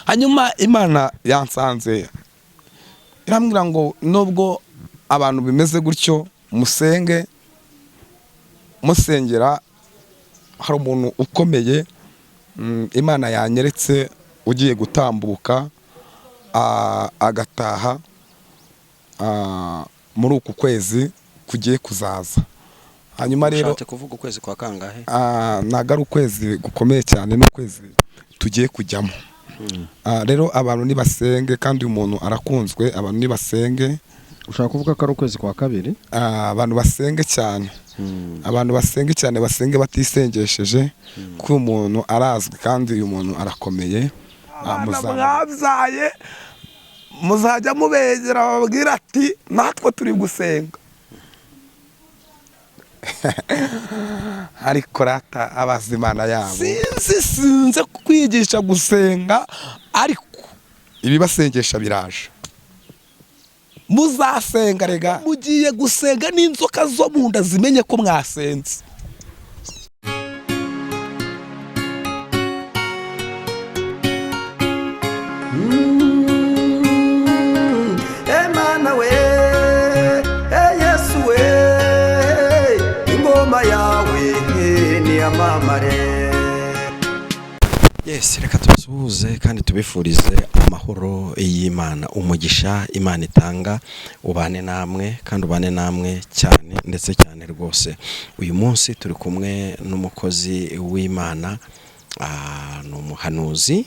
hanyuma Imana yansanze irambwira ngo nubwo abantu bimeze gutyo musenge, musengera hari umuntu ukomeye Imana yanyeretse ugiye gutambuka agataha muri uku kwezi kugiye kuzaza. Hanyuma rero ushatse kuvuga ukwezi kwa kangahe? Ntago ari ukwezi gukomeye cyane, n'ukwezi tugiye kujyamo. Rero abantu nibasenge, kandi umuntu arakunzwe, abantu nibasenge. Ushaka kuvuga ko ari ukwezi kwa kabiri? Abantu basenge cyane, abantu basenge cyane, basenge batisengesheje, kuko umuntu arazwi kandi uyu muntu arakomeye. Mwabyaye muzajya mubegera bababwira ati natwe turi gusenga. Ariko rata abazi Imana yabo sinze kwigisha gusenga, ariko ibibasengesha biraje. Muzasenga rega, mugiye gusenga n'inzoka zo mu nda zimenye ko mwasenze. Emana we, Yesu we, ingoma yawe ni amamare. Yes, reka tubasuhuze kandi tubifurize amahoro y'Imana, umugisha Imana itanga ubane namwe, kandi ubane namwe cyane, ndetse cyane rwose. Uyu munsi turi kumwe n'umukozi w'Imana, n'umuhanuzi,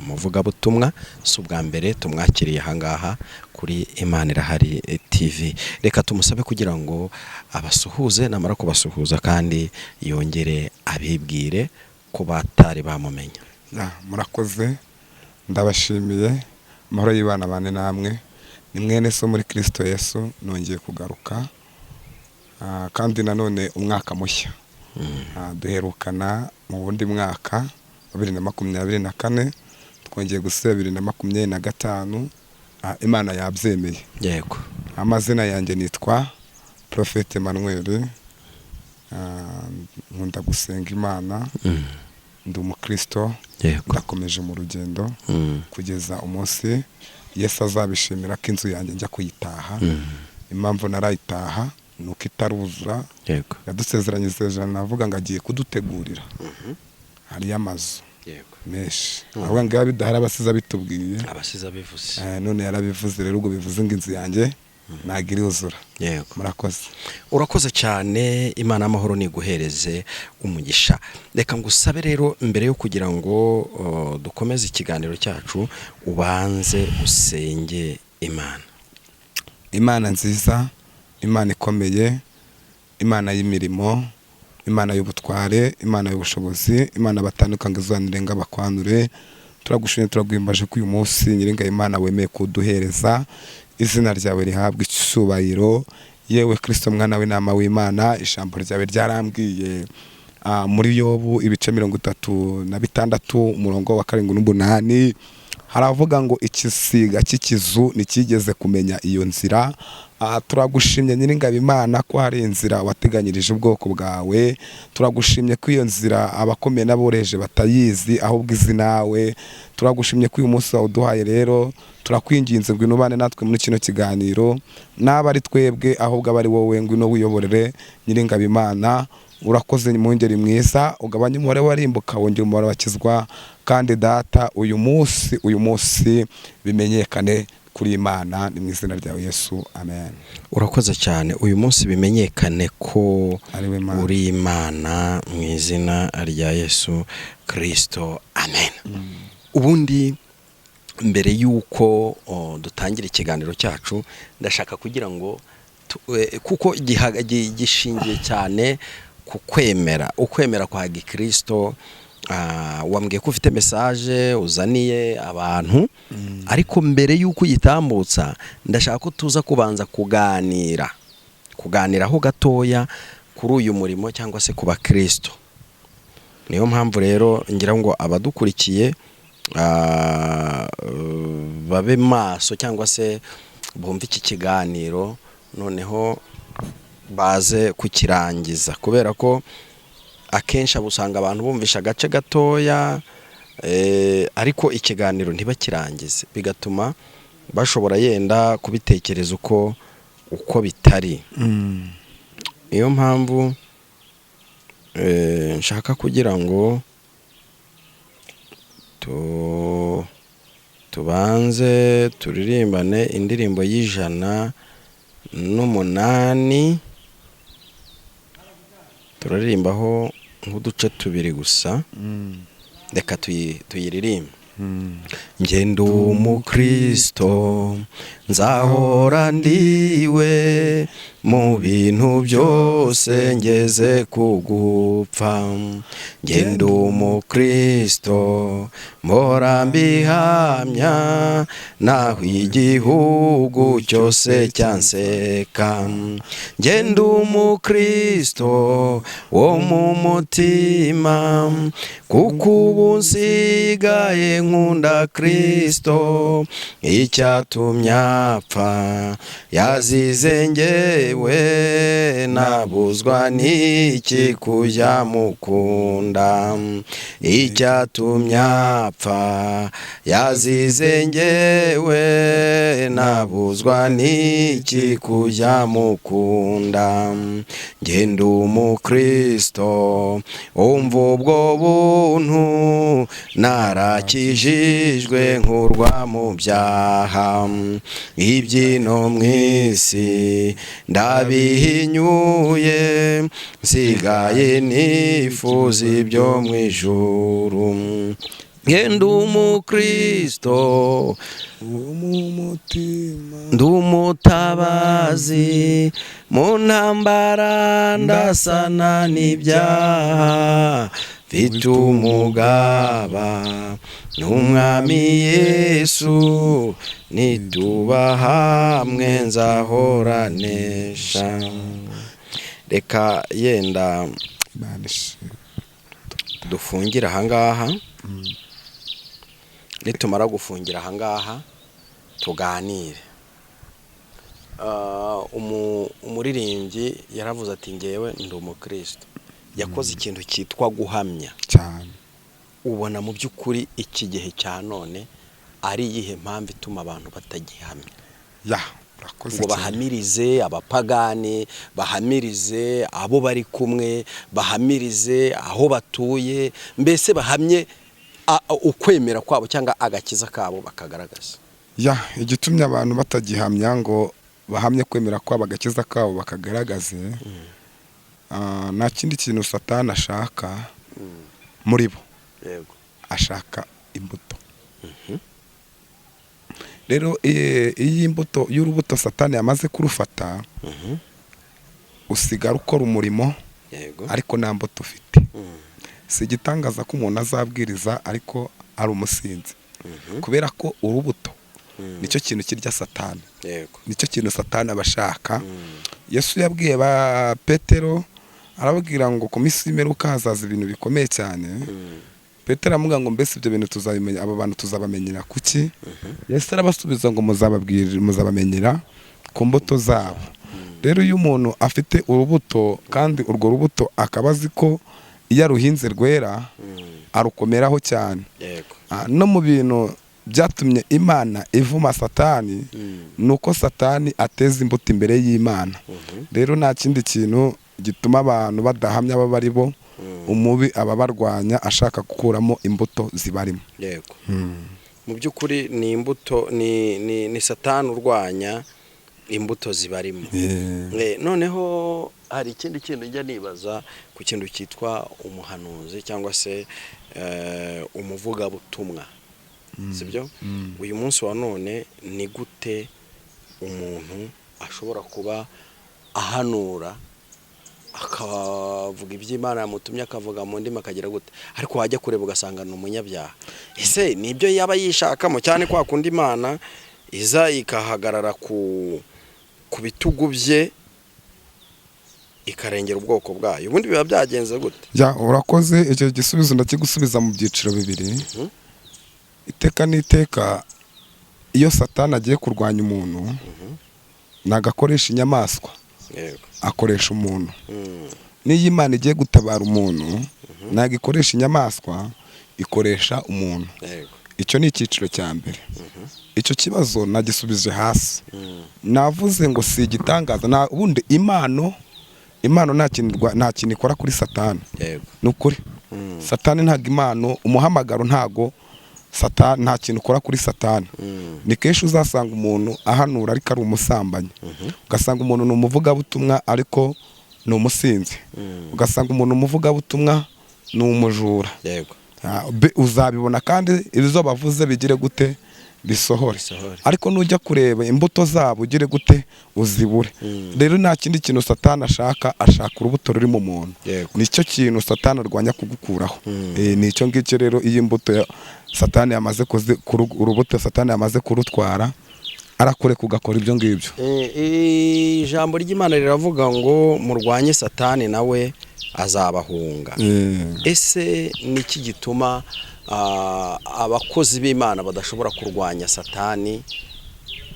umuvugabutumwa. Si ubwa mbere tumwakiriye ahangaha kuri Imana Irahari TV. Reka tumusabe kugira ngo abasuhuze, namara kubasuhuza kandi yongere abibwire ko batari bamumenya. Murakoze, ndabashimiye. Amahoro y'Imana bane namwe. Ni mwene so muri Kristo Yesu, nongeye kugaruka, kandi nanone umwaka mushya. Duherukana mu wundi mwaka 2024, twongeye gusubira 2025. Imana yabyemeye. Yego. Amazina yanjye nitwa Prophet Emmanuel. Nkunda gusenga Imana. Ndi umukristo. Ndakomeje mu rugendo kugeza umunsi Yesu azabishimira ko inzu yanjye njya kuyitaha. Impamvu narayitaha nuko itaruzura. Yadusezeranyije ijana, navuga ngo agiye kudutegurira. Hari amazu menshi, aho ngaho bidahari abasiza bitubwiye, abasiza bivuze. None yarabivuze, rero ubwo bivuze ngo inzu yanjye nagira uzura. Yego. Murakoze. Urakoze cyane. Imana y'amahoro niguhereze umugisha. Reka ngusabe rero mbere yo kugira ngo dukomeze ikiganiro cyacu, ubanze usenge Imana. Imana nziza, Imana ikomeye, Imana y'imirimo, Imana y'ubutware, Imana y'ubushobozi, Imana batandukanye izanirenga bakwanure. Turagushimye, turagwimbaje ko uyu munsi nyiringa Imana wemeye kuduhereza. Izina ryawe rihabwa icyubahiro. Yewe Kristo mwana w'intama w'Imana, ijambo ryawe ryarambwiye muri Yobu ibice 36 umurongo wa 7-8, haravuga ngo ikisiga cy'ikizu nikigeze kumenya iyo nzira. Turagushimye nyiringabo Imana ko hari inzira wateganyirije ubwoko bwawe. Turagushimye ko iyo nzira abakomeye n'aboreje batayizi, ahubwo izi nawe. Turagushimye ko uyu munsi wawuduhaye. Rero turakwinginze ngo inubane natwe muri kino kiganiro, n'aba ari twebwe ahubwo aba ari wowe, ngo ino wiyoborere nyiringabo Imana. Urakoze mu ngeri mwiza, ugabanya umubare warimbuka, wongera umubare wakizwa. Kandi data, uyu munsi bimenyekane kuri Imana, ni mu izina ryawe Yesu, amen. Urakoze cyane. Uyu munsi bimenyekane ko uri Imana, mu izina rya Yesu Kristo, amen. Ubundi mbere yuko dutangira ikiganiro cyacu, ndashaka kugira ngo kuko gishingiye cyane ku ukwemera kwa Gikristo. Wambwiye ko ufite message uzaniye abantu, ariko mbere yuko uyitambutsa ndashaka ko tuza kubanza kuganiraho gatoya kuri uyu murimo cyangwa se ku bakristo. Niyo mpamvu rero ngira ngo abadukurikiye babe maso cyangwa se bumve iki kiganiro, noneho baze kukirangiza, kubera ko akenshi abusanga abantu bumvisha agace gatoya ariko ikiganiro ntibakirangize, bigatuma bashobora yenda kubitekereza uko bitari. Niyo mpamvu nshaka kugira ngo tubanze turirimbane indirimbo y'108, turaririmbaho nk'uduce tubiri gusa, reka tuyiririmbe. Njye ndi umukristo nzahora ndiwe, mu bintu byose ngeze kugupfa. Njye ndi umukristo mpora mbihamya, naho igihugu cyose cyanseka. Njye ndi umukristo wo mu mutima, kuko ubu nsigaye nkunda Kristo. Icyatumye apfa yazize njyewe, nabuzwa n'iki kujya mukunda. Icyatumye apfa yazize njyewe, nabuzwa n'iki kujya mukunda. Njye ndi umukristo umva ubwo buntu, narakijijwe nkurwa mu byaha. Ibyino mu isi ndabihinyuye, nsigaye nifuza ibyo mu ijuru. Njye ndi umukristo ndi umutabazi, mu ntambara ndasana n'ibyaha. Mfite umugaba n'umwami Yesu, nituba hamwe nzahoranesha. Reka yenda dufungire ahangaha, nitumara gufungira ahangaha tuganire. Umuririmbyi yaravuze ati ngewe ndi umukristo, yakoze ikintu cyitwa guhamya cyane. Ubona mu by'ukuri iki gihe cya none ari iyihe mpamvu ituma abantu batagihamya? ngo bahamirize abapagani, bahamirize abo bari kumwe, bahamirize aho batuye, mbese bahamye ukwemera kwabo cyangwa agakiza kabo bakagaragaza. Igitumye abantu batagihamya ngo bahamye kwemera kwabo agakiza kabo bakagaragaze, nta kindi kintu Satani ashaka muri bo. Yego, ashaka imbuto. Rero iyi imbuto y'urubuto Satani yamaze kurufata, usigara ukora umurimo, ariko nta mbuto ufite. Si igitangaza ko umuntu azabwiriza ariko ari umusinzi, kubera ko urubuto nicyo kintu kirya Satani. Nicyo kintu Satani abashaka. Yesu yabwiye ba Petero, arababwira ngo ku minsi y'imperuka hazaza ibintu bikomeye cyane. Petero amuga ngo mbese ibyo bintu tuzabimenya, aba bantu tuzabamenyera kuki? Yesu arabasubiza ngo muzabamenyera ku mbuto zabo. Rero iyo umuntu afite urubuto kandi urwo rubuto akaba azi ko iyo aruhinze rwera, arukomeraho cyane. No mu bintu byatumye Imana ivuma Satani, nuko Satani ateza imbuto imbere y'Imana. Rero nta kindi kintu gituma abantu badahamya aba bari bo, umubi ababarwanya ashaka gukuramo imbuto zibarimo. Yego. Mu by'ukuri ni imbuto, ni Satani urwanya imbuto zibarimo. Noneho hari ikindi kintu njya nibaza ku kintu cyitwa umuhanuzi cyangwa se umuvugabutumwa. Sibyo? Uyu munsi wa none ni gute umuntu ashobora kuba ahanura akavuga iby'Imana yamutumye, akavuga mu ndimi akagira gute, ariko wajya kureba ugasanga ni umunyabyaha? Ese nibyo yaba yishakamo cyane kwa kundi Imana iza ikahagarara ku bitugu bye ikarengera ubwoko bwayo? Ubundi biba byagenze gute? Urakoze. Icyo gisubizo ndakigusubiza mu byiciro bibiri. Iteka n'iteka iyo Satani agiye kurwanya umuntu, nagakoresha inyamaswa, akoresha umuntu. N'iyo Imana igiye gutabara umuntu, nagikoresha inyamaswa, ikoresha umuntu. yego Icyo ni icyiciro cya mbere. Icyo kibazo nagisubije hasi, navuze ngo si igitangaza, na ubundi impano nta kintu ikora kuri Satani. yego Ni ukuri. Satani ntabwo impano, umuhamagaro ntago Satani, nta kintu ukora kuri Satani. Ni kenshi uzasanga umuntu ahanura ariko ari umusambanyi, ugasanga umuntu ni umuvugabutumwa ariko ni umusinzi, ugasanga umuntu umuvugabutumwa ni umujura. yego Uzabibona kandi ibizo bavuze bigire gute bisohore. Ariko nujya kureba imbuto zabo ugire gute uzibure. Rero nta kindi kintu Satani ashaka urubuto ruri mu muntu. Nicyo kintu Satani arwanya kugukuraho. Nicyo ngicyo rero, iyo imbuto ya Satani yamaze urubuto Satani yamaze kurutwara, arakureka ugakora ibyo ngibyo. Ijambo ry'Imana riravuga ngo murwanye Satani nawe azabahunga. Ese niki gituma abakozi b'Imana badashobora kurwanya Satani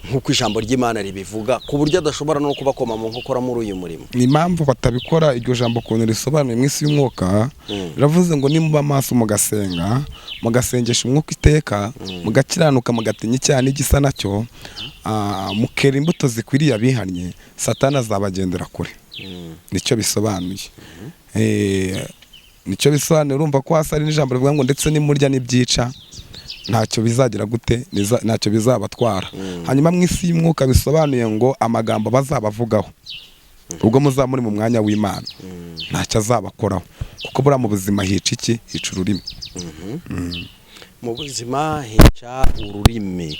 nk'uko ijambo ry'Imana ribivuga, ku buryo adashobora no kubakoma mu nkokora muri uyu murimo? Ni impamvu batabikora. Iryo jambo ukuntu risobanuye mu isi y'umwuka, riravuze ngo nimuba maso mugasengesha umwuka iteka, mugakiranuka, mugatinya icyaha n'igisa nacyo, mukera imbuto zikwiriye abihannye, Satani azabagendera kure. Nicyo bisobanuye. Nicyo bisobanuye. Urumva ko hasi ari n'ijambo rivuga ngo ndetse nimurya n'ibyica ntacyo bizagira gute, ntacyo bizabatwara. Hanyuma mu isi y'umwuka bisobanuye ngo amagambo bazabavugaho ubwo muzaba muri mu mwanya w'Imana ntacyo azabakoraho, kuko buriya mu buzima hica iki? Hica ururimi. Mu buzima hica ururimi.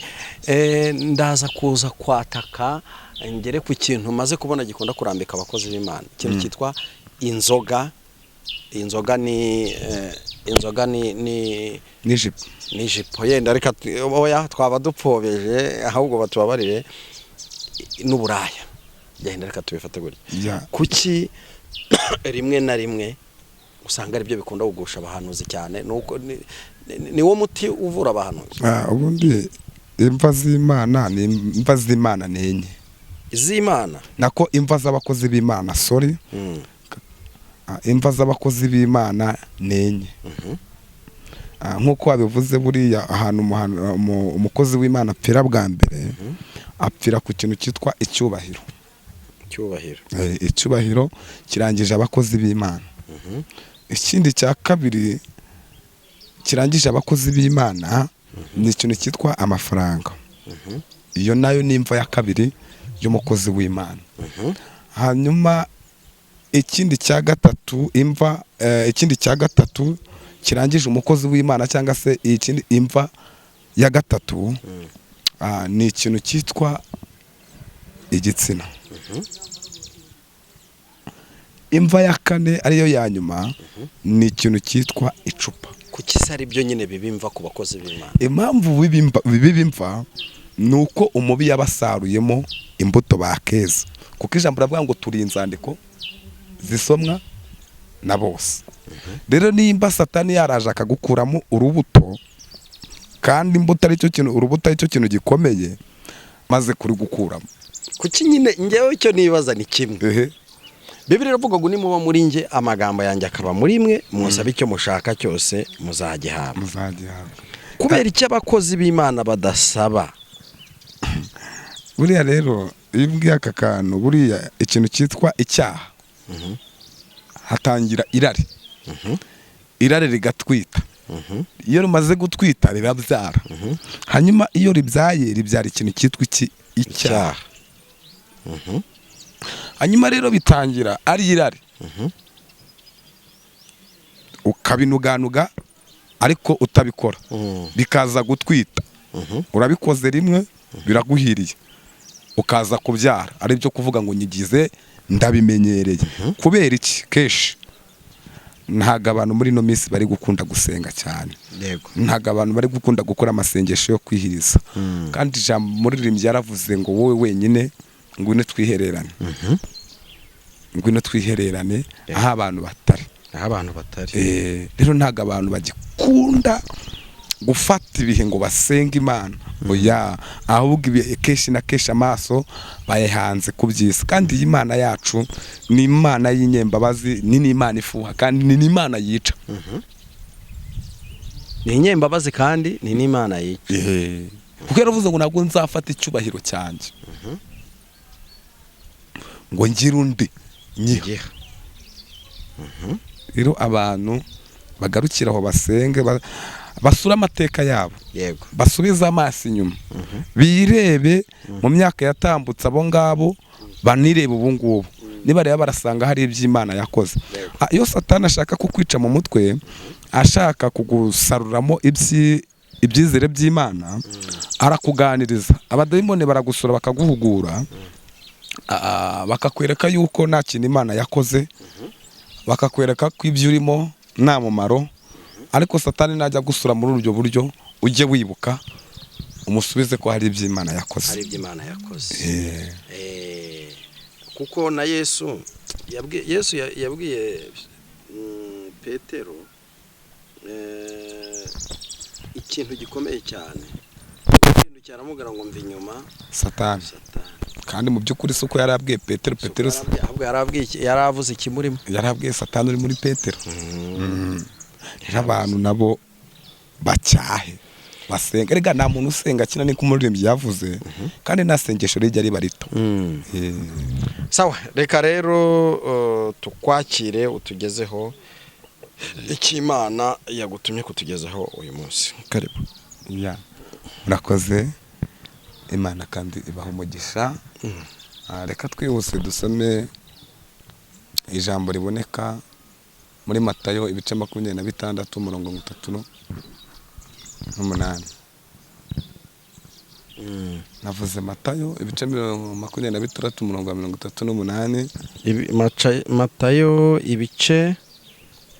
Ndaza kuza kwataka ngere ku kintu maze kubona gikunda kurambika abakozi b'Imana, ikintu cyitwa inzoga. Inzoga ni nijipo yenda, reka oya twaba dupfobeje, ahubwo batubabarire, n'uburaya yenda, reka tubifate gutya. Kuki rimwe na rimwe usanga ari byo bikunda kugusha abahanuzi cyane? Nuko ni wo muti uvura abahanuzi. Ubundi imva z'Imana ni enye. Iz'Imana nako imva z'abakozi b'Imana, sorry, imva z'abakozi b'Imana ni enye. Nk'uko wabivuze, buriya ahantu umukozi w'Imana apfira bwa mbere, apfira ku kintu cyitwa icyubahiro. Icyubahiro kirangije abakozi b'Imana. Ikindi cya kabiri kirangije abakozi b'Imana ni ikintu cyitwa amafaranga. Iyo nayo ni imva ya kabiri y'umukozi w'Imana. Hanyuma ikindi cya gatatu kirangije umukozi w'Imana, cyangwa se ikindi imva ya gatatu, ni ikintu cyitwa igitsina. Imva ya kane ariyo ya nyuma ni ikintu cyitwa icupa. Kuki se ari byo nyine bibimva ku bakozi b'Imana? Impamvu bibimva ni uko umubi yabasaruyemo imbuto bakeza, kuko ijambo ravuga ngo turi inzandiko zisomwa na bose. Rero nimba Satani yaraje akagukuramo urubuto, kandi imbuto ari cyo kintu, urubuto ari cyo kintu gikomeye, maze kuri gukuramo. Kuki nyine ngewe icyo nibaza ni kimwe. Bibiri iravuga ngo nimuba muri nge amagambo yanjye akaba muri mwe, musaba icyo mushaka cyose muzagihabwa. Kubera icyo abakozi b'Imana badasaba? Buriya rero iyo ubwiye aka kantu, buriya ikintu cyitwa icyaha, hatangira irari. Irari rigatwita. Iyo rimaze gutwita rirabyara. Hanyuma iyo ribyaye ribyara ikintu cyitwa icyaha. Hanyuma rero bitangira ari irari, ukabinuganuga ariko utabikora, bikaza gutwita. Urabikoze rimwe biraguhiriye, ukaza kubyara, ari byo kuvuga ngo nyigize ndabimenyereye. Kubera iki? Keshi ntago abantu muri no minsi bari gukunda gusenga cyane. Ntago abantu bari gukunda gukora amasengesho yo kwihiriza. Kandi ijambo muri ririmbye yaravuze ngo wowe wenyine ngwino twihererane. Ngwino twihererane aho abantu batari. Rero ntago abantu bagikunda gufata ibihe ngo basenga Imana. Oya, ahubwo keshi na keshi amaso bayihanze ku by'isi. Kandi iyi Imana yacu ni Imana y'inyembabazi, ni Imana ifuha, kandi ni Imana yica. ni inyembabazi kandi ni n'Imana yica. kuko yaravuze ngo ntabwo nzafata icyubahiro cyanjye ngo ngire undi nyiha. Rero abantu bagarukira aho basenge basura amateka yabo, yego, basubiza amaso inyuma, birebe mu myaka yatambutse, abo ngabo banireba ubu ngubu, niba rero barasanga hari iby'Imana yakoze. Iyo Satani ashaka kukwica mu mutwe, ashaka kugusaruramo ibyizere by'Imana, arakuganiriza. Abadayimoni baragusura bakaguhugura, bakakwereka yuko nta kintu Imana yakoze, bakakwereka ko ibyo urimo nta mumaro. Ariko Satani najya gusura muri uryo buryo, ujye wibuka umusubize ko hari iby'Imana yakoze, hari iby'Imana yakoze. Kuko na Yesu yabwiye Petero ikintu gikomeye cyane, ikintu cyaramubwira ngo mva inyuma Satani. Kandi mu by'ukuri suko yarabwiye Petero, yaravuze ikimurimo, yarabwiye Satani uri muri Petero. Rero abantu nabo bacyahe basenga. Rega nta muntu usenga kina ni kumuririmbyi yavuze, kandi nta sengesho rijya riba rito. Sawa, reka rero tukwakire utugezeho icy'Imana yagutumye kutugezaho uyu munsi. Karibu. Murakoze. Imana kandi ibaha umugisha. Reka twihuse dusome ijambo riboneka muri Matayo ibice 26 umurongo 38. Navuze Matayo ibice 26 umurongo 38. Matayo ibice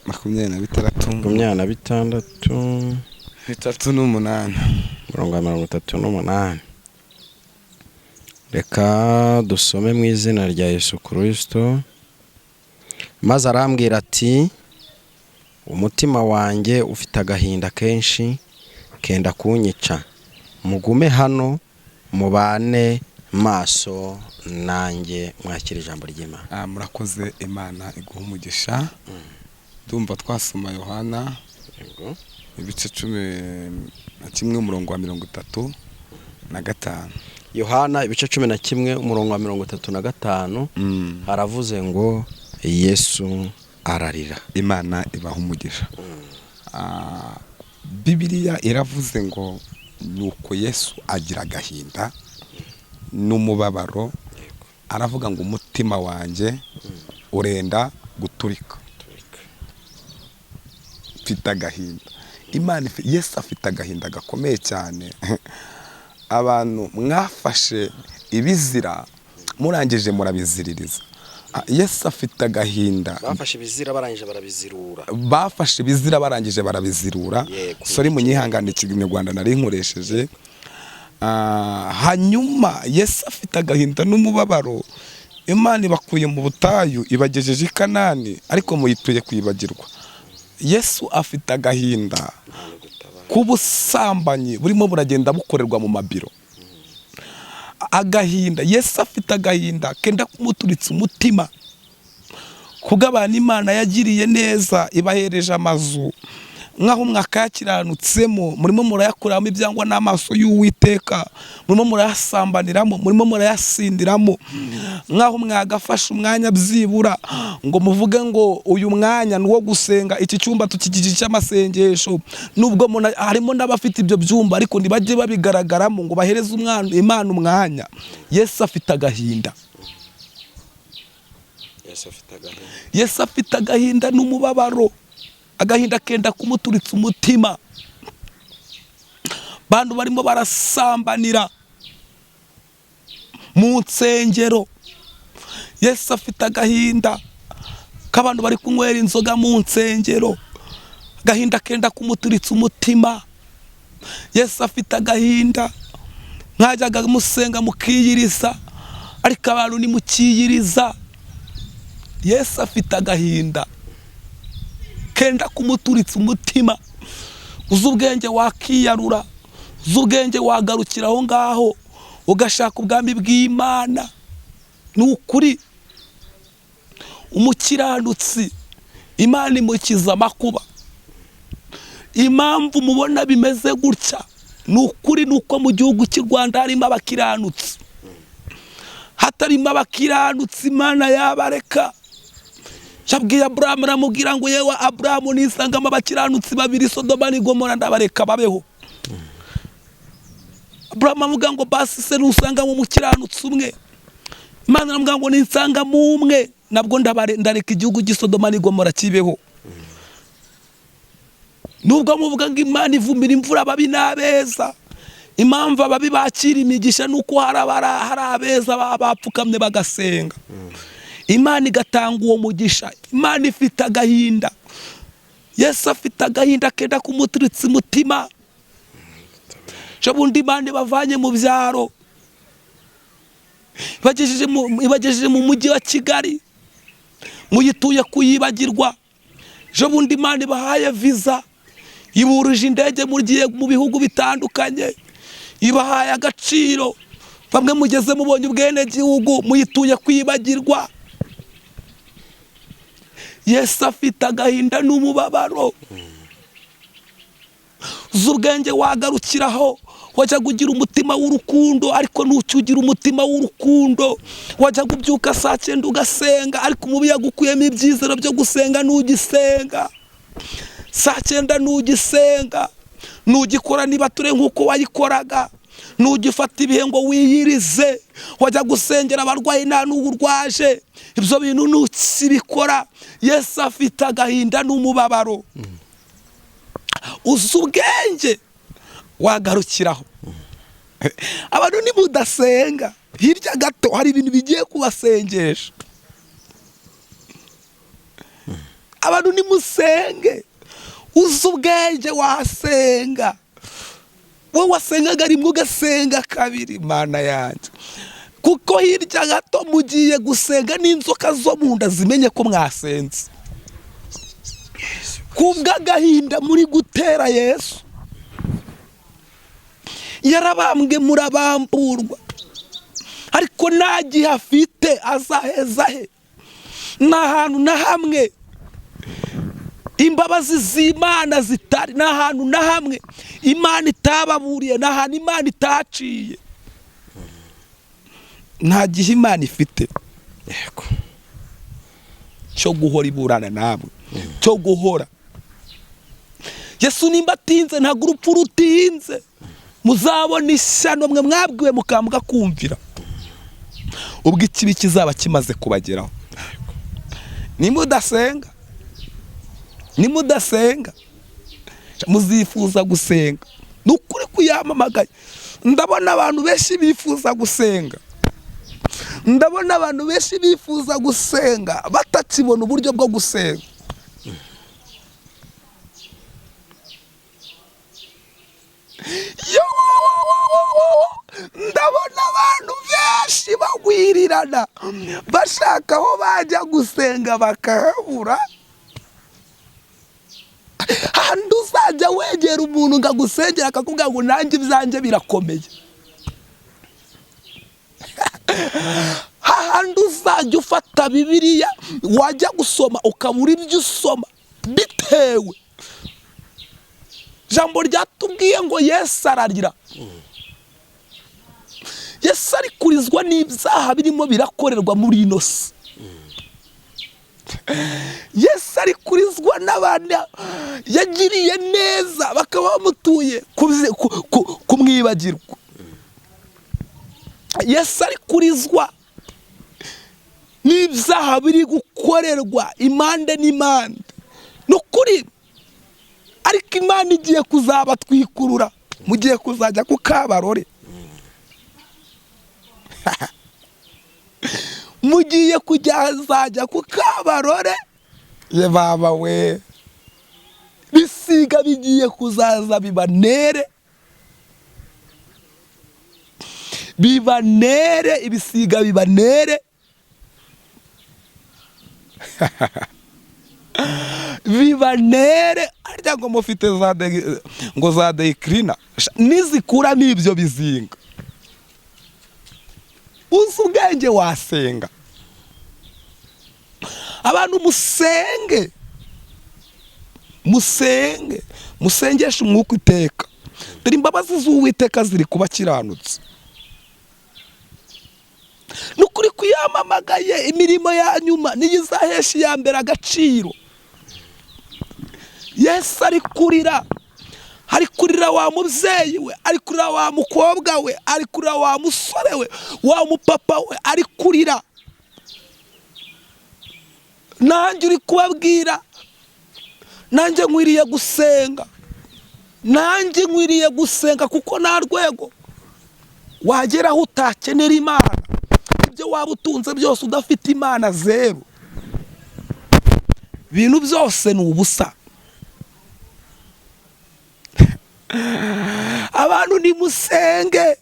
26 umurongo 38. Reka dusome mu izina rya Yesu Kristo. Maze arambwira ati, umutima wanjye ufite agahinda kenshi, kenda kunyica. Mugume hano mubane maso nanjye mwakira ijambo ry'Imana. Murakoze. Imana iguha umugisha. Ndumva twasoma Yohana ibice 11 umurongo wa 35. Yohana ibice 11 umurongo wa 35. Haravuze ngo Yesu ararira. Imana ibaha umugisha. Bibiliya iravuze ngo nuko Yesu agira agahinda n'umubabaro, aravuga ngo umutima wanjye urenda guturika. Mfite agahinda. Yesu afite agahinda gakomeye cyane. Abantu mwafashe ibizira murangije murabiziririza. Yesu afite agahinda. Bafashe ibizira barangije barabizirura. Sorry munyihangane Ikinyarwanda nari nkoresheje. Hanyuma Yesu afite agahinda n'umubabaro. Imana ibakuye mu butayu ibagejeje i Kanani, ariko muyituye kwibagirwa. Yesu afite agahinda k'ubusambanyi burimo buragenda bukorerwa mu mabiro. Agahinda. Yesu afite agahinda kenda kumuturitsa umutima, kugabana Imana yagiriye neza, ibahereje amazu nkaho mwakakiranutsemo, murimo murayakuramo ibyangwa n'amaso y'Uwiteka, murimo murayasambaniramo, murimo murayasindiramo, nkaho mwagafashe umwanya byibura ngo muvuge ngo uyu mwanya ni uwo gusenga, iki cyumba tukigije cy'amasengesho. Nubwo harimo n'abafite ibyo byumba, ariko ntibajye babigaragaramo ngo bahereze Imana umwanya. Yesu afite agahinda. Yesu afite agahinda n'umubabaro. Agahinda kenda kumuturitsa umutima. Bantu barimo barasambanira mu nsengero. Yesu afite agahinda k'abantu bari kunywera inzoga mu nsengero. Agahinda kenda kumuturitsa umutima. Yesu afite agahinda mwajyaga musenga mukiyiriza, ariko abantu nimukiyiriza. Yesu afite agahinda kenda kumuturitsa umutima. Uzi ubwenge wakiyarura, uzi ubwenge wagarukira aho ngaho ugashaka ubwami bw'Imana. Ni ukuri umukiranutsi Imana imukiza amakuba. impamvu mubona bimeze gutya ni ukuri, ni uko mu gihugu cy'u Rwanda harimo abakiranutsi. Hatarimo abakiranutsi Imana yabareka. Yabwiye Aburahamu aramubwira ngo yewe Aburahamu, nisangamo abakiranutsi babiri Sodoma ni Gomora ndabareka babeho. Aburahamu avuga ngo basi se nusangamo umukiranutsi umwe. Imana aramubwira ngo ninsangamo umwe nabwo ndareka igihugu cy'Isodoma ni Gomora kibeho. Nubwo muvuga ngo Imana ivumira imvura ababi n'abeza, impamvu ababi bakira imigisha nuko hari abeza bapfukamye bagasenga. Imana igatanga uwo mugisha. Imana ifite agahinda. Yesu afite agahinda kenda kumuturitsa umutima. Bundi Imana bavanye mu byaro ibagejeje mu mujyi wa Kigali, muyituye kuyibagirwa. Bundi Imana bahaye visa, iburuje indege mugiye mu bihugu bitandukanye, ibahaye agaciro, bamwe mugeze mubonye ubwene gihugu, muyituye kwibagirwa. Yesu afite agahinda n'umubabaro. Z'ubwenge wagarukiraho, wajya kugira umutima w'urukundo ariko ntucyugira umutima w'urukundo. Wajya kubyuka saa 9 ugasenga ariko umubi yagukuyemo ibyizero byo gusenga ntugisenga. Saa 9 ntugisenga, ntugikora niba ture nk'uko wayikoraga, ntugifata ibihe ngo wiyirize. Wajya gusengera abarwayi nta n'uburwaje, ibyo bintu ntukibikora. Yesu afite agahinda n'umubabaro. Uzi ubwenge wagarukiraho. Abantu nimudasenga, hirya gato hari ibintu bigiye kubasengesha. Abantu nimusenge, uzi ubwenge wasenga. Wowe wasengaga rimwe ugasenga kabiri, Mana yanjye. Kuko hirya gato mugiye gusenga n'inzoka zo mu nda zimenye ko mwasenze. Kubw'agahinda muri gutera Yesu. Yarabambwe murabamburwa, ariko nta gihe afite azaheza he. Nta hantu na hamwe imbabazi z'Imana zitari, nta hantu na hamwe Imana itababuriye, nta hantu Imana itaciye. Nta gihe Imana ifite yego cyo guhora iburana namwe, cyo guhora. Yesu nimba atinze ntabwo urupfu rutinze. Muzabona ishyano mwe mwabwiwe mukambwa kumvira, ubwo ikibi kizaba kimaze kubageraho. Nimudasenga muzifuza gusenga. Nukuri kuyamamagaye. Ndabona abantu benshi bifuza gusenga. Ndabona abantu benshi bifuza gusenga batakibona uburyo bwo gusenga. Ndabona abantu benshi bagwirirana bashaka aho bajya gusenga bakahabura. Handi uzajya wegera umuntu ngagusengera akakubwira ngo nanjye ibyanjye birakomeye. Handi uzajya ufata Bibiliya wajya gusoma ukabura ibyo usoma bitewe. Jambo ryatubwiye ngo Yesu ararira. Yesu ari kurizwa n'ibyaha birimo birakorerwa muri ino si. Yesu ari kurizwa n'abana yagiriye neza bakaba bamutuye kumwibagirwa. Yesu ari kurizwa n'ibyaha biri gukorerwa impande n'impande. Nukuri ariko Imana igiye kuzabatwikurura, mugiye kuzajya ku Kabarore. Mugiye kujya ku Kabarore, ye baba we. Bisiga bigiye kuzaza bibanere, ibisiga bibanere. Bibanere arya ngo mufite za dekrina nizikura n'ibyo bizinga. Uzi ubwenge wasenga. Abantu musenge. musengeshe umwuka iteka, dore imbabazi z'Uwiteka ziri ku bakiranutsi. Nukuri kuyamamagaye imirimo ya nyuma niyo izahesha iya mbere agaciro. Yesu ari kurira wa mubyeyi we, ari kurira wa mukobwa we, ari kurira wa musore we, wa mupapa we, ari kurira. Nanjye uri kubabwira, nanjye nkwiriye gusenga, kuko nta rwego wageraho utakenera Imana. Ibyo waba utunze byose udafite Imana, zero. Ibintu byose ni ubusa. Abantu nimusenge,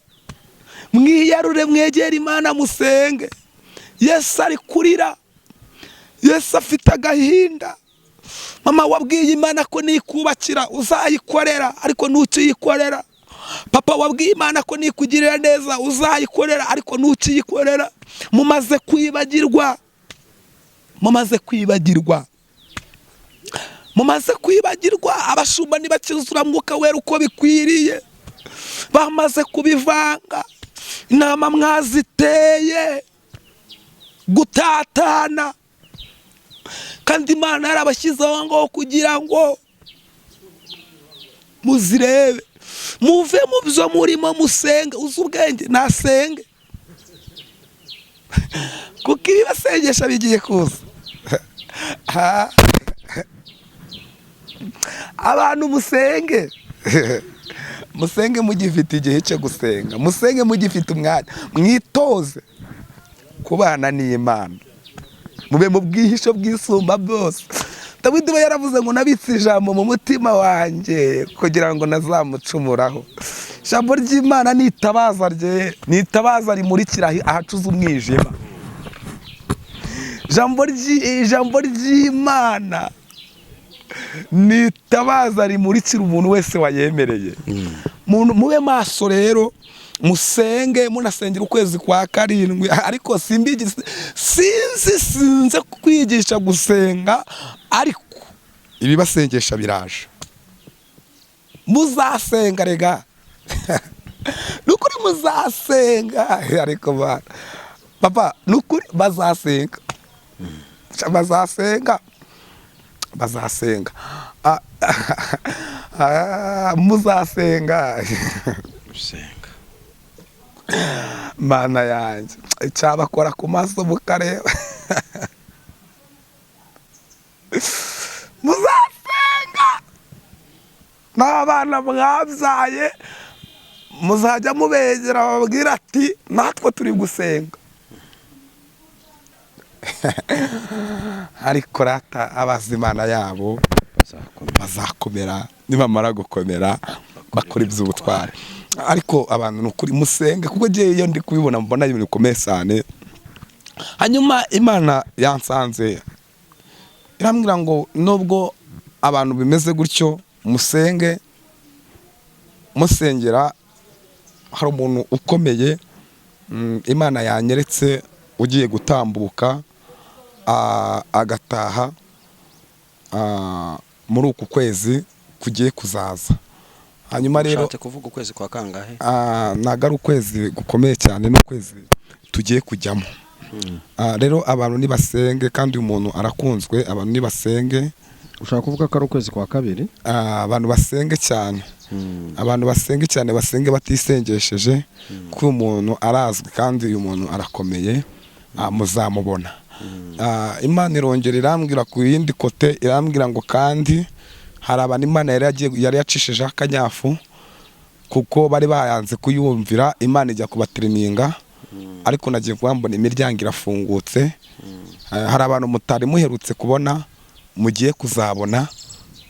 mwiyarure, mwegere Imana, musenge. Yesu ari kurira, Yesu afite agahinda. Mama wabwiye Imana ko nikubakira uzayikorera, ariko ntukiyikorera. Papa wabwiye Imana ko nikugirira neza uzayikorera, ariko ntukiyikorera. Mumaze kwibagirwa. Abashumba ntibakizura Mwuka Wera uko bikwiriye, bamaze kubivanga. Inama mwaziteye gutatana, kandi Imana yarabashyizeho ngo kugira ngo muzirebe, muve mu byo murimo, musenge. Uzi ubwenge nasenge, kuko ibibasengesha bigiye kuza. Abantu musenge, musenge mugifite igihe cyo gusenga, musenge mugifite umwanya, mwitoze kubana n'Imana, mube mu bwihisho bw'isumba byose. Dawidi we yaravuze ngo nabitse ijambo mu mutima wanjye kugira ngo nazamucumuraho. Ijambo ry'Imana ni itabaza rimurikira ahacuze umwijima. Ijambo ry'Imana ni itabaza rimurikira umuntu wese wayemereye. Mube maso rero, musenge, munasengera ukwezi kwa karindwi. Ariko sinze kwigisha gusenga, ariko ibibasengesha biraje. Muzasenga rega, nukuri muzasenga. Ariko bana papa, nukuri bazasenga, muzasenga. Mana yanjye, icyabakora ku maso mukareba. Muzasenga, n'abana mwabyaye muzajya mubegera, bababwira ati natwe turi gusenga. Ariko rata abazi Imana yabo bazakomera, nibamara gukomera bakora iby'ubutware. Ariko abantu nukuri musenge, kuko iyo ndi kubibona mbona ibintu bikomeye cyane. Hanyuma Imana yansanze irambwira ngo nubwo abantu bimeze gutyo, musenge, musengera. Hari umuntu ukomeye Imana yanyeretse ugiye gutambuka agataha muri uku kwezi kugiye kuzaza. Hanyuma rero ushatse kuvuga ukwezi kwa kangahe? Ntago ari ukwezi gukomeye cyane, n'ukwezi tugiye kujyamo. Rero abantu nibasenge, kandi umuntu arakunzwe. Abantu nibasenge. Ushaka kuvuga ko ari ukwezi kwa kabiri? Abantu basenge cyane, abantu basenge cyane, basenge batisengesheje, kuko umuntu arazwi kandi uyu muntu arakomeye. Muzamubona. Imana irongera irambwira ku yindi kote, irambwira ngo kandi hari abantu Imana yari yacishijeho akanyafu, kuko bari bayanze kuyumvira. Imana ijya kubatirininga, ariko nagiye kubambona imiryango irafungutse. Hari abantu mutari muherutse kubona, mugiye kuzabona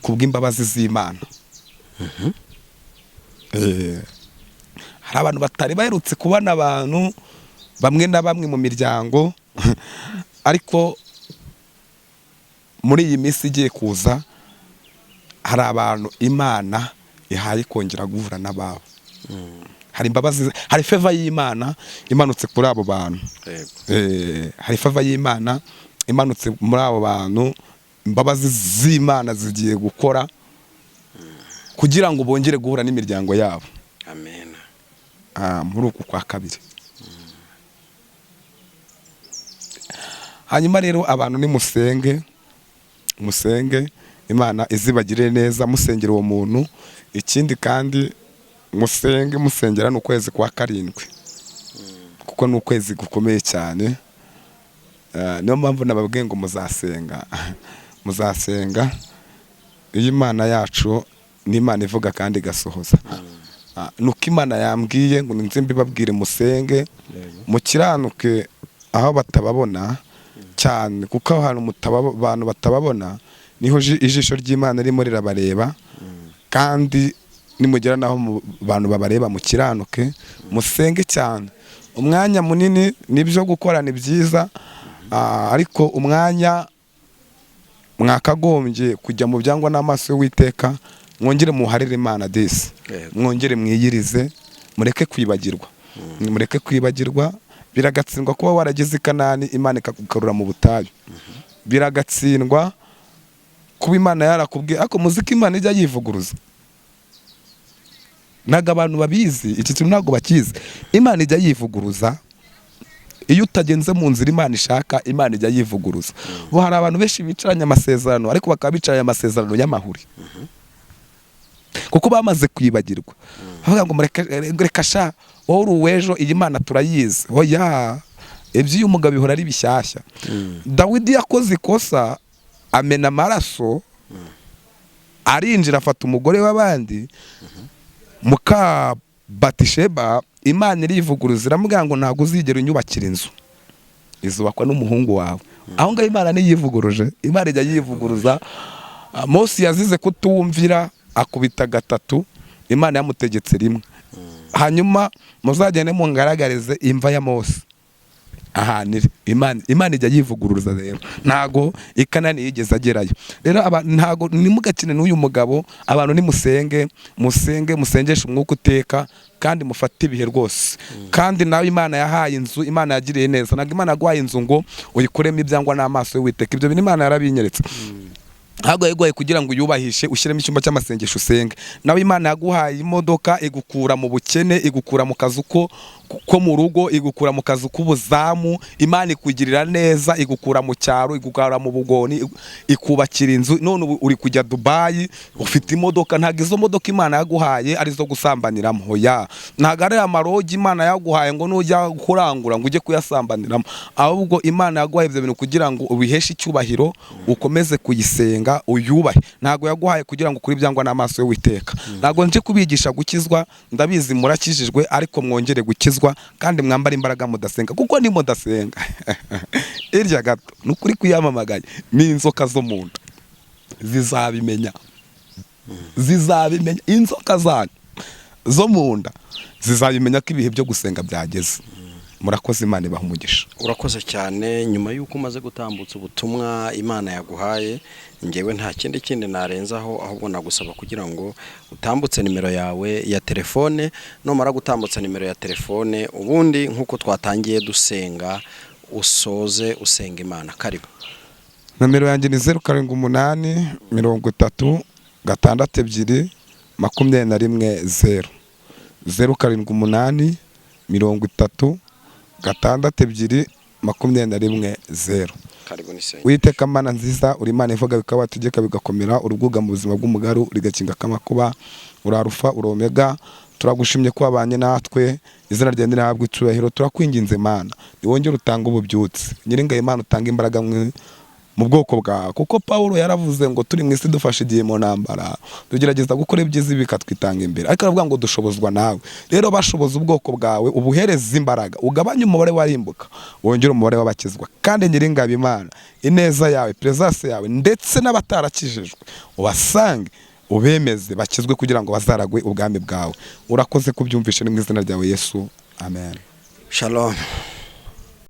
kubw'imbabazi z'Imana. Hari abantu batari baherutse kubona abantu bamwe na bamwe mu miryango, ariko muri iyi minsi igiye kuza hari abantu Imana ihaye kongera guhura n'ababo. Hari imbabazi, hari favor y'Imana imanutse kuri abo bantu. Hari favor y'Imana imanutse muri abo bantu, imbabazi z'Imana zigiye gukora kugira ngo bongere guhura n'imiryango yabo. amen. Muri uku kwa kabiri. Hanyuma rero abantu nimusenge, musenge Imana izibagirire neza, musengera uwo muntu. Ikindi kandi musenge musengera n'ukwezi kwa karindwi, kuko ni ukwezi gukomeye cyane. Niyo mpamvu nababwiye ngo muzasenga muzasenga. Iyo Imana yacu ni Imana ivuga kandi igasohoza. Nuko Imana yambwiye ngo ninze mbibabwire musenge, mukiranuke aho batababona cyane, kuko ahantu abantu batababona niho ijisho ry'Imana ririmo rirabareba. Kandi nimugera naho abantu babareba, mukiranuke musenge cyane. Umwanya munini nibyo gukora ni byiza, ariko umwanya mwakagombye kujya mu byangwa n'amaso y'Uwiteka. Mwongere muharire Imana disi, mwongere mwiyirize, mureke kwibagirwa. Mureke kwibagirwa. Biragatsindwa kuba warageze i Kanani Imana ikakugarura mu butayu. Biragatsindwa kuba Imana yarakubwiye, ariko muziki Imana ijya yivuguruza. Naga abantu babizi iki kintu ntago bakizi. Imana ijya yivuguruza. Iyo utagenze mu nzira Imana ishaka, Imana ijya yivuguruza. Bo hari abantu benshi bicaranye amasezerano, ariko bakaba bicaranye amasezerano y'amahuri, kuko bamaze kwibagirwa. Bavuga ngo reka sha wowe uri uw'ejo, iyi Mana turayizi. Oya, iby'uyu mugabo bihora ari bishyashya. Dawidi yakoze ikosa, amena amaraso, arinjira afata umugore w'abandi, muka Batisheba. Imana irivuguruza iramubwira ngo ntabwo uzigera unyubakira inzu, izubakwa n'umuhungu wawe. Aho ngaho Imana niyivuguruje. Imana ijya yivuguruza. Mose yazize kutumvira, akubita gatatu, Imana yamutegetse rimwe. Hanyuma muzagende mungaragarize imva ya Mose ahanire. Imana ijya yivuguruza rero. Ntago i Kanani yigeze agerayo. Rero ntago nimugakine n'uyu mugabo. Abantu nimusenge, musengeshe umwuka uteka, kandi mufate ibihe rwose. Kandi nawe Imana yahaye inzu, Imana yagiriye neza. Ntabwo Imana yaguhaye inzu ngo uyikuremo ibyangwa n'amaso y'Uwiteka. Ibyo bintu Imana yarabinyeretse. Ntabwo yaguhaye kugira ngo uyubahishe, ushyiremo icyumba cy'amasengesho usenge. Nawe Imana yaguhaye imodoka, igukura mu bukene, igukura mu kazu ko mu rugo, igukura mu kazu k'ubuzamu. Imana ikugirira neza, igukura mu cyaro, igukura mu bugoni, ikubakira inzu. None ubu uri kujya Dubai, ufite imodoka. Ntabwo izo modoka Imana yaguhaye ari zo gusambaniramo. Hoya, ntabwo ari amarogi Imana yaguhaye ngo nujya kurangura ngo ujye kuyasambaniramo. Ahubwo Imana yaguhaye ibyo bintu kugira ngo ubiheshe icyubahiro, ukomeze kuyisenga, uyubahe. Ntabwo yaguhaye kugira ngo ukuri ibyangwa n'amaso y'Uwiteka. Ntabwo nje kubigisha gukizwa, ndabizi murakijijwe, ariko mwongere gukizwa kandi mwambara imbaraga mudasenga, kuko ni mudasenga irya gato nukuri kuyamamagaye n'inzoka zo mu nda zizabimenya. Inzoka zanyu zo mu nda zizabimenya ko ibihe byo gusenga byageze. Murakoze, Imana ibaha umugisha. Urakoze cyane. Nyuma y'uko umaze gutambutsa ubutumwa Imana yaguhaye, ngewe nta kindi narenzaho, ahubwo nagusaba kugira ngo utambutse nimero yawe ya telefone. Numara gutambutsa nimero ya telefone, ubundi nk'uko twatangiye dusenga, usoze usenga Imana. Karibu. Nimero yanjye ni 07 30 62 21 07 30 62 21. Uwiteka Mana nziza, uri Imana ivuga bikaba, tegeka bigakomera, uruguga mu buzima bw'umugaru, rigakinga kamakuba, urarufa uromega. Turagushimye ko wabanye natwe, izina ryawe nirahabwe icyubahiro. Turakwinginze Mana, niwongere utanga ububyutse. Nyiringaye Imana, utanga imbaraga mu bwoko bwawe, kuko Paulo yaravuze ngo turi mu isi dufashe igihe mu ntambara, tugerageza gukora ibyiza bikatwitanga imbere, ariko aravuga ngo dushobozwa nawe. Rero bashoboza ubwoko bwawe, ubuhereza imbaraga, ugabanye umubare warimbuka, wongere umubare w'abakizwa. Kandi nyiringabe Imana, ineza yawe, presence yawe, ndetse n'abatarakijijwe ubasange, ubemeze bakizwe, kugira ngo bazaragwe ubwami bwawe. Urakoze kubyumvisha, ni mu izina ryawe Yesu, amen. Shalom.